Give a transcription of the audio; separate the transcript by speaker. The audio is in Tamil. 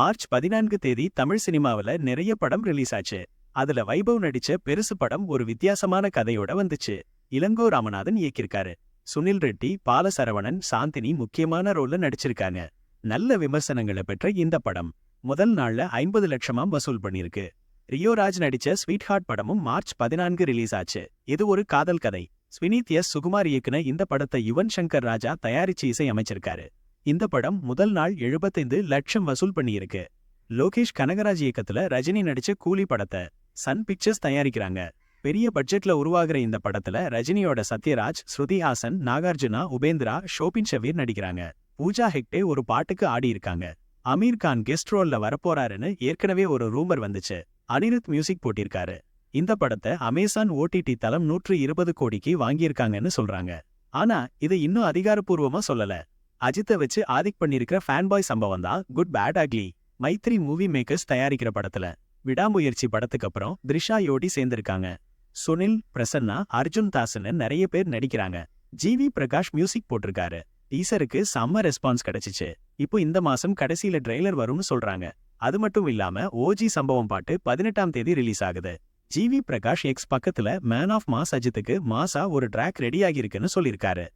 Speaker 1: மார்ச் 14 தேதி தமிழ் சினிமாவுல நிறைய படம் ரிலீஸ் ஆச்சு. அதுல வைபவ் நடிச்ச பெருசு படம் ஒரு வித்தியாசமான கதையோட வந்துச்சு. இளங்கோ ராமநாதன் இயக்கியிருக்காரு. சுனில் ரெட்டி, பாலசரவணன், சாந்தினி முக்கியமான ரோல்ல நடிச்சிருக்காங்க. நல்ல விமர்சனங்களை பெற்ற இந்த படம் முதல் நாள்ல 50 லட்சமாம் வசூல் பண்ணிருக்கு. ரியோராஜ் நடிச்ச ஸ்வீட் ஹார்ட் படமும் மார்ச் 14 ரிலீஸ் ஆச்சு. இது ஒரு காதல் கதை. ஸ்வினீத் எஸ். சுகுமார் இயக்குன இந்த படத்தை யுவன் சங்கர் ராஜா தயாரிச்சு இசை அமைச்சிருக்காரு. இந்த படம் முதல் நாள் 75 லட்சம் வசூல் பண்ணியிருக்கு. லோகேஷ் கனகராஜ் இயக்கத்துல ரஜினி நடிச்ச கூலி படத்தை சன் பிக்சர்ஸ் தயாரிக்கிறாங்க. பெரிய பட்ஜெட்ல உருவாகிற இந்த படத்துல ரஜினியோட சத்யராஜ், ஸ்ருதி ஹாசன், நாகார்ஜுனா, உபேந்திரா, ஷோபின் ஷபீர் நடிக்கிறாங்க. பூஜா ஹெக்டே ஒரு பாட்டுக்கு ஆடி இருக்காங்க. அமீர் கான் கெஸ்ட் ரோல்ல வரப்போறாருன்னு ஏற்கனவே ஒரு ரூமர் வந்துச்சு. அனிருத் மியூசிக் போட்டிருக்காரு. இந்த படத்தை அமேசான் OTT தளம் 120 கோடிக்கு வாங்கியிருக்காங்கன்னு சொல்றாங்க. ஆனா இது இன்னும் அதிகாரப்பூர்வமா சொல்லல. அஜித்தை வச்சு ஆதிக் பண்ணிருக்கிற ஃபேன்பாய் சம்பவம் தான் Good Bad Ugly. Mythri Movie Makers தயாரிக்கிற படத்துல விடாமுயற்சி படத்துக்கு அப்புறம் த்ரிஷா யோடி சேர்ந்திருக்காங்க. சுனில், பிரசன்னா, அர்ஜுன் தாஸ்னு நிறைய பேர் நடிக்கிறாங்க. ஜிவி பிரகாஷ் மியூசிக் போட்டிருக்காரு. டீசருக்கு செம்ம ரெஸ்பான்ஸ் கிடைச்சிச்சு. இப்போ இந்த மாசம் கடைசியில ட்ரெய்லர் வரும்னு சொல்றாங்க. அது மட்டும் இல்லாம ஓஜி சம்பவம் பாட்டு 18ஆம் தேதி ரிலீஸ் ஆகுது. ஜிவி பிரகாஷ் எக்ஸ் பக்கத்துல மேன் ஆஃப் மாஸ் அஜித்துக்கு மாசா ஒரு ட்ராக் ரெடி ஆகியிருக்குன்னு சொல்லியிருக்காரு.